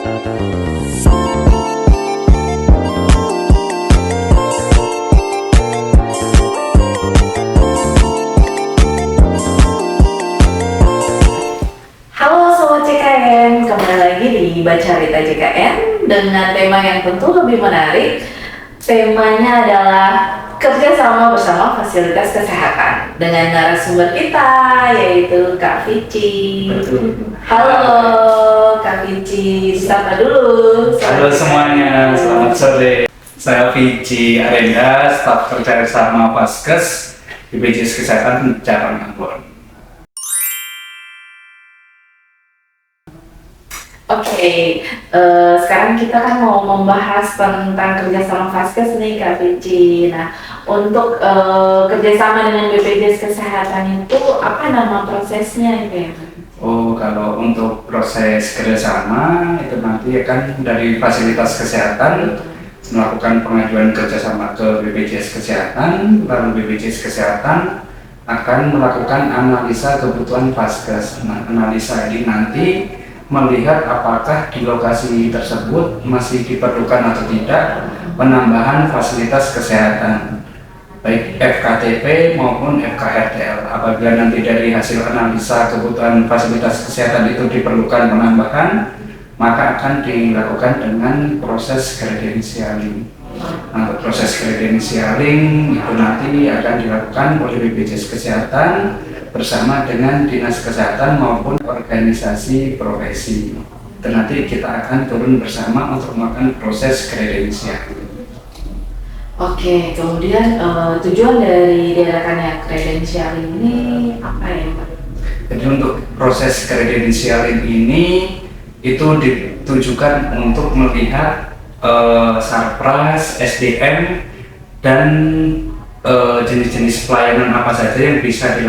Halo Sobat JKN, kembali lagi di Baca Rita JKN dengan tema yang tentu lebih menarik. Temanya adalah kerjasama bersama fasilitas kesehatan dengan narasumber kita yaitu Kak Vici. Betul. Halo Kak Vici, sapa dulu. Halo semuanya, selamat sore. Saya Vici Arenda, staf kerjasama Vaskes BPJS Kesehatan Cabang Ambon. Oke, sekarang kita kan mau membahas tentang kerjasama Vaskes nih Kak Vici. Nah, untuk kerjasama dengan BPJS Kesehatan itu apa nama prosesnya itu ya? Oh, kalau untuk proses kerjasama itu nanti akan dari fasilitas kesehatan melakukan pengajuan kerjasama ke BPJS Kesehatan, lalu BPJS Kesehatan akan melakukan analisa kebutuhan Vaskes. Nah, analisa ini nanti melihat apakah di lokasi tersebut masih diperlukan atau tidak penambahan fasilitas kesehatan baik FKTP maupun FKRTL. Apabila nanti dari hasil analisa kebutuhan fasilitas kesehatan itu diperlukan penambahan, maka akan dilakukan dengan proses kredensialing. Nah, untuk proses kredensialing itu nanti akan dilakukan oleh BPJS Kesehatan bersama dengan Dinas Kesehatan maupun organisasi profesi. Dan nanti kita akan turun bersama untuk melakukan proses kredensial. Oke, kemudian tujuan dari diadakannya kredensial ini apa ya Pak? Jadi untuk proses kredensialing ini itu ditujukan untuk melihat sarpras, SDM, dan jenis-jenis pelayanan apa saja yang bisa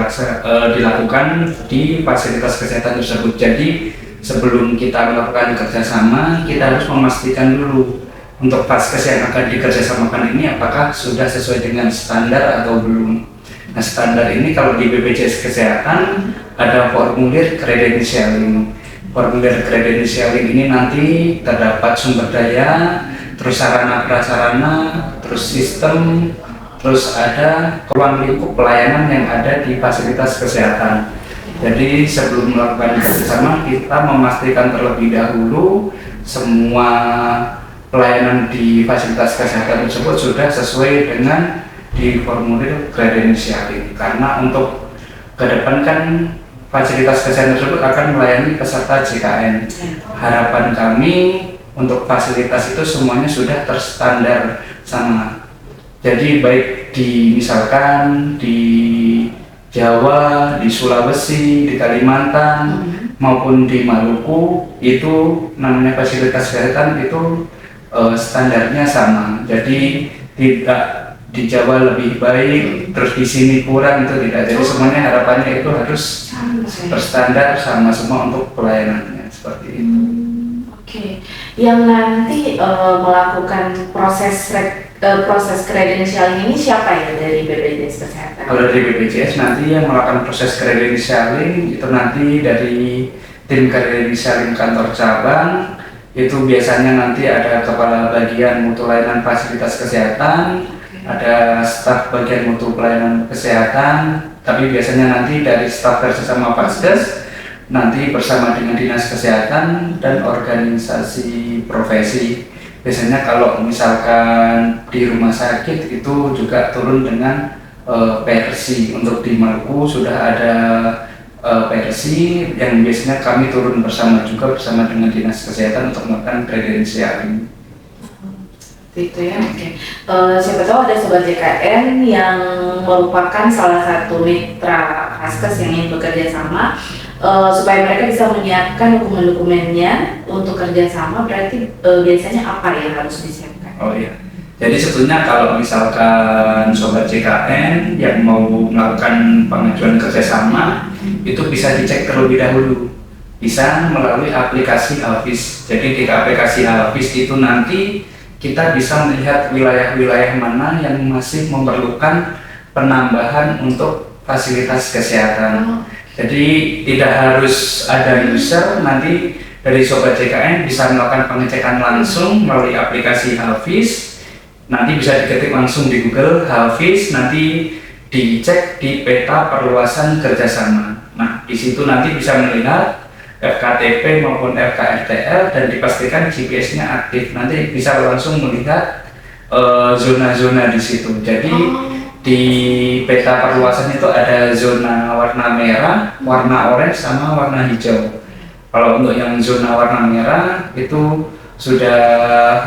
dilakukan di fasilitas kesehatan tersebut. Jadi sebelum kita melakukan kerjasama, kita harus memastikan dulu untuk Vaskes yang akan dikerjasamakan ini apakah sudah sesuai dengan standar atau belum. Nah, standar ini kalau di BPJS Kesehatan ada formulir kredensialing. Formulir kredensialing ini nanti terdapat sumber daya, terus sarana prasarana, terus sistem, terus ada ruang lingkup pelayanan yang ada di fasilitas kesehatan. Jadi sebelum melakukan kerjasama kita memastikan terlebih dahulu semua pelayanan di fasilitas kesehatan tersebut sudah sesuai dengan di formulir kredensialing. Karena untuk ke depan kan fasilitas kesehatan tersebut akan melayani peserta JKN. Harapan kami untuk fasilitas itu semuanya sudah terstandar sama. Jadi baik misalkan di Jawa, di Sulawesi, di Kalimantan maupun di Maluku itu namanya fasilitas kesehatan itu standarnya sama. Jadi tidak di Jawa lebih baik, terus di sini kurang itu tidak. Jadi semuanya harapannya itu harus berstandar sama semua untuk pelayanannya seperti itu. Oke, yang nanti melakukan proses kredensialing ini siapa ya dari BPJS Kesehatan? Kalau dari BPJS nanti yang melakukan proses kredensialing itu nanti dari tim kredensialing kantor cabang, itu biasanya nanti ada kepala bagian mutu layanan fasilitas kesehatan, ada staf bagian mutu pelayanan kesehatan, tapi biasanya nanti dari staf kerjasama Vaskes nanti bersama dengan Dinas Kesehatan dan organisasi profesi. Biasanya kalau misalkan di rumah sakit itu juga turun dengan Persi. Untuk di Maluku sudah ada Persi yang biasanya kami turun bersama dengan Dinas Kesehatan untuk melakukan kredensialing. Itu ya, oke. Siapa tahu ada Sobat JKN yang merupakan salah satu mitra Vaskes yang ingin bekerja sama, supaya mereka bisa menyiapkan dokumen-dokumennya untuk kerjasama. Berarti biasanya apa yang harus disiapkan? Oh iya, jadi sebetulnya kalau misalkan Sobat JKN yang mau melakukan pengajuan kerjasama itu bisa dicek terlebih dahulu, bisa melalui aplikasi Alvis. Jadi di aplikasi Alvis itu nanti kita bisa melihat wilayah-wilayah mana yang masih memerlukan penambahan untuk fasilitas kesehatan. Jadi tidak harus ada user, nanti dari Sobat JKN bisa melakukan pengecekan langsung melalui aplikasi Hafiz. Nanti bisa diketik langsung di Google Hafiz, nanti dicek di peta perluasan kerjasama. Nah, di situ nanti bisa melihat FKTP maupun FKRTL dan dipastikan GPS-nya aktif. Nanti bisa langsung melihat zona-zona di situ. Jadi di peta perluasan itu ada zona warna merah, warna orange, sama warna hijau. Kalau untuk yang zona warna merah itu sudah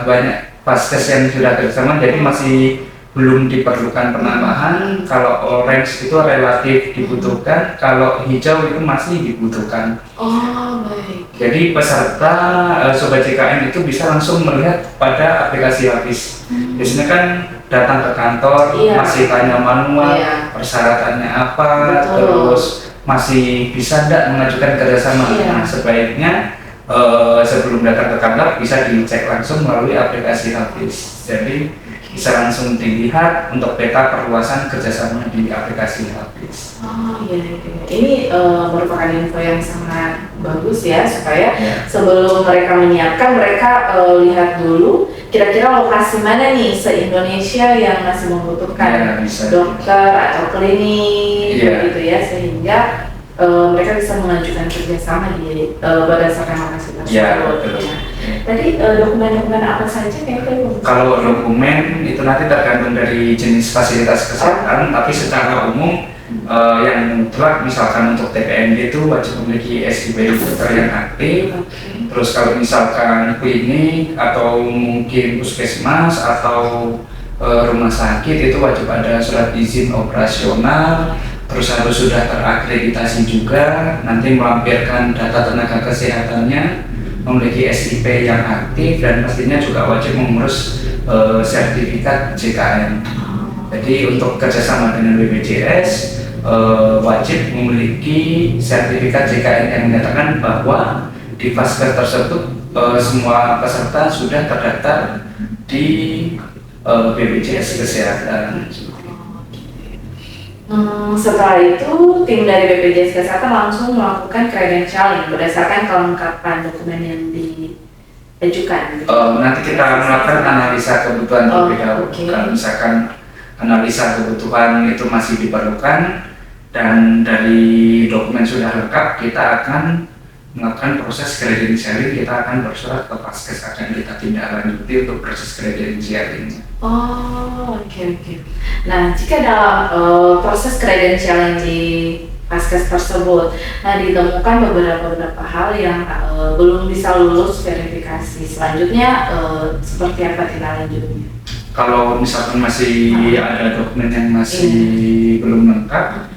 banyak vaskes yang sudah kerjasama, jadi masih belum diperlukan penambahan. Kalau orange itu relatif dibutuhkan, kalau hijau itu masih dibutuhkan. Oh, baik. Jadi peserta Sobat JKN itu bisa langsung melihat pada aplikasi Hafiz. Biasanya kan datang ke kantor, masih tanya manual, persyaratannya apa, terus masih bisa tidak mengajukan kerjasama. Nah, sebaiknya sebelum datang ke kantor bisa dicek langsung melalui aplikasi Hafiz. Jadi bisa langsung dilihat untuk peta perluasan kerjasama di aplikasi Hafiz. Oh iya, ini merupakan info yang sangat bagus ya, supaya sebelum mereka menyiapkan, mereka lihat dulu kira-kira lokasi mana nih se-Indonesia yang masih membutuhkan dokter atau klinik gitu ya, sehingga mereka bisa mengajukan kerjasama di berdasarkan lokasi tersebut. Tadi dokumen-dokumen apa saja kayaknya? Kalau dokumen itu nanti tergantung dari jenis fasilitas kesehatan, tapi secara umum yang mutlak misalkan untuk TPND itu wajib memiliki SIP dokter yang aktif. Terus kalau misalkan klinik atau mungkin puskesmas atau rumah sakit itu wajib ada surat izin operasional. Terus harus sudah terakreditasi juga, nanti melampirkan data tenaga kesehatannya, memiliki SIP yang aktif, dan pastinya juga wajib mengurus sertifikat JKN. Jadi untuk kerjasama dengan BPJS wajib memiliki sertifikat JKN yang menyatakan bahwa di vaskes tersebut semua peserta sudah terdaftar di BPJS Kesehatan. Setelah itu, tim dari BPJS Kesehatan langsung melakukan credentialing berdasarkan kelengkapan dokumen yang diajukan. Nanti kita melakukan analisa kebutuhan terlebih dahulu. Kalau misalkan analisa kebutuhan itu masih diperlukan dan dari dokumen sudah lengkap, kita akan melakukan proses credentialing. Kita akan bersurat ke Vaskes, akan kita tindak lanjuti untuk proses credentialing. Oh, oke. Nah, jika dalam proses credentialing di Vaskes tersebut, nah ditemukan beberapa hal yang belum bisa lulus verifikasi, selanjutnya seperti apa tindak lanjutnya? Kalau misalkan masih ada dokumen yang masih belum lengkap,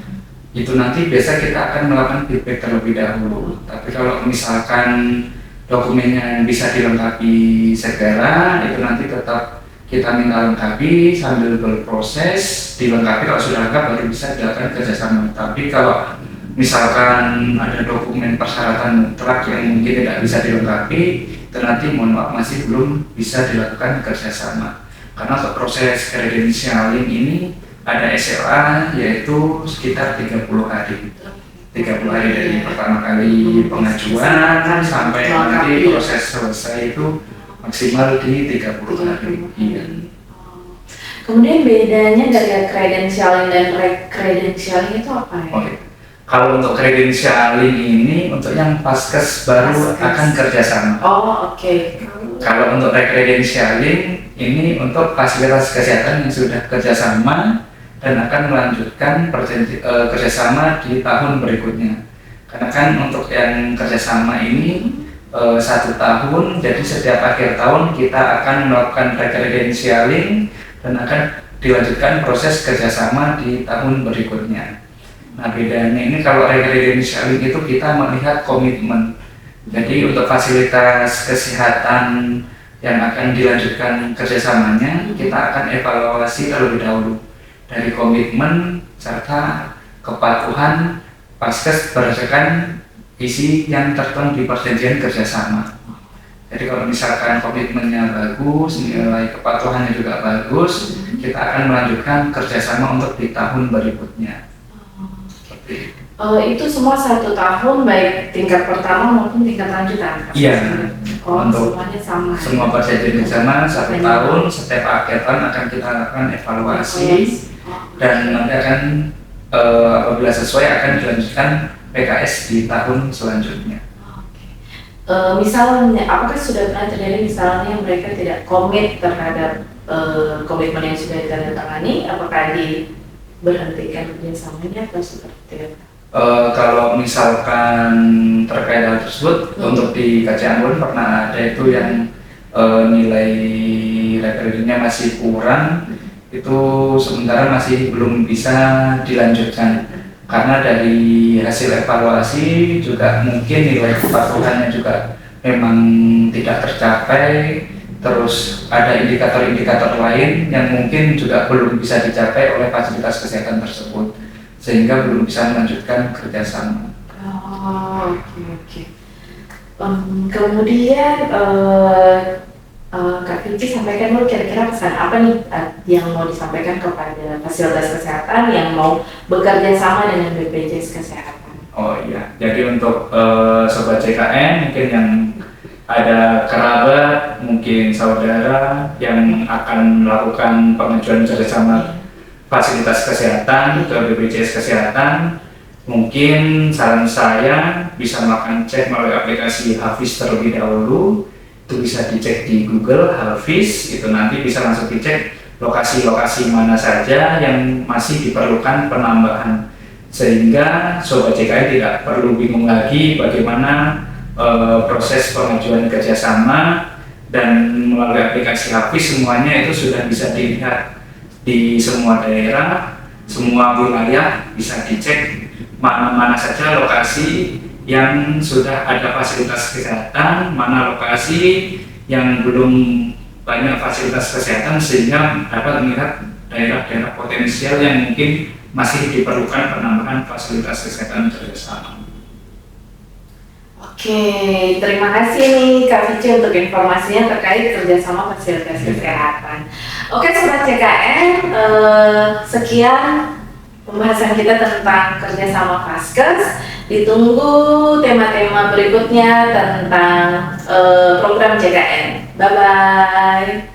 itu nanti biasa kita akan melakukan feedback terlebih dahulu. Tapi kalau misalkan dokumennya bisa dilengkapi segera, itu nanti tetap kita minta lengkapi sambil berproses, dilengkapi. Kalau sudah lengkap baru bisa dilakukan kerjasama. Tapi kalau misalkan ada dokumen persyaratan mutlak yang mungkin tidak bisa dilengkapi, itu nanti mohon maaf masih belum bisa dilakukan kerjasama. Karena untuk proses credentialing ini ada SLA, yaitu sekitar 30 hari. 30 hari dari pertama kali pengajuan sampai nanti proses selesai itu maksimal di 30 hari. Iya. Kemudian bedanya dari credentialing dan re-credentialing itu apa ya? Oke. Kalau untuk credentialing ini untuk yang vaskes baru akan kerjasama. Oh, oke. Kalau untuk re-credentialing ini untuk fasilitas kesehatan yang sudah kerjasama dan akan melanjutkan kerjasama di tahun berikutnya. Karena kan untuk yang kerjasama ini 1 tahun, jadi setiap akhir tahun kita akan melakukan re-credentialing dan akan dilanjutkan proses kerjasama di tahun berikutnya. Nah, bedanya ini kalau re-credentialing itu kita melihat komitmen. Jadi untuk fasilitas kesehatan yang akan dilanjutkan kerjasamanya, kita akan evaluasi terlebih dahulu dari komitmen serta kepatuhan vaskes berdasarkan isi yang tertuang di perjanjian kerjasama. Jadi kalau misalkan komitmennya bagus, nilai kepatuhannya juga bagus, kita akan melanjutkan kerjasama untuk di tahun berikutnya. Itu semua 1 tahun, baik tingkat pertama maupun tingkat lanjutan. Iya. Oh, Untuk semuanya sama. semua perjanjian kerjasama 1 tahun, setiap paketan akan kita lakukan evaluasi dan nanti akan apabila sesuai akan dilanjutkan PKS di tahun selanjutnya. Misalnya, apakah sudah pernah terjadi misalnya mereka tidak komit terhadap komitmen yang sudah ditandatangani, apakah diberhentikan kerjasamanya atau seperti apa? Kalau misalkan terkait hal tersebut, untuk di KCA pun pernah ada itu yang nilai rekrutmennya masih kurang, itu sementara masih belum bisa dilanjutkan karena dari hasil evaluasi juga mungkin nilai kepatuhannya juga memang tidak tercapai, terus ada indikator-indikator lain yang mungkin juga belum bisa dicapai oleh fasilitas kesehatan tersebut sehingga belum bisa melanjutkan kerjasama. Oh, oke. Kemudian Kak Vici sampaikan dulu kira-kira pesan apa nih yang mau disampaikan kepada fasilitas kesehatan yang mau bekerja sama dengan BPJS Kesehatan. Oh iya, jadi untuk sobat CKN mungkin yang ada kerabat, mungkin saudara yang akan melakukan pengajuan kerjasama fasilitas kesehatan ke BPJS Kesehatan, mungkin saran saya bisa melakukan cek melalui aplikasi Hafiz terlebih dahulu. Itu bisa dicek di Google Hafiz, itu nanti bisa langsung dicek lokasi-lokasi mana saja yang masih diperlukan penambahan, sehingga sobat CKN tidak perlu bingung lagi bagaimana proses pengajuan kerjasama, dan melalui aplikasi Hafiz semuanya itu sudah bisa dilihat di semua daerah, semua wilayah bisa dicek mana-mana saja lokasi yang sudah ada fasilitas kesehatan, mana lokasi yang belum banyak fasilitas kesehatan, sehingga dapat melihat daerah-daerah potensial yang mungkin masih diperlukan penambahan fasilitas kesehatan kerjasama. Oke, terima kasih nih Kak Vici untuk informasinya terkait kerjasama fasilitas kesehatan. Oke Sobat CKN, sekian pembahasan kita tentang kerjasama Vaskes. Ditunggu tema-tema berikutnya tentang program CKN. Bye-bye.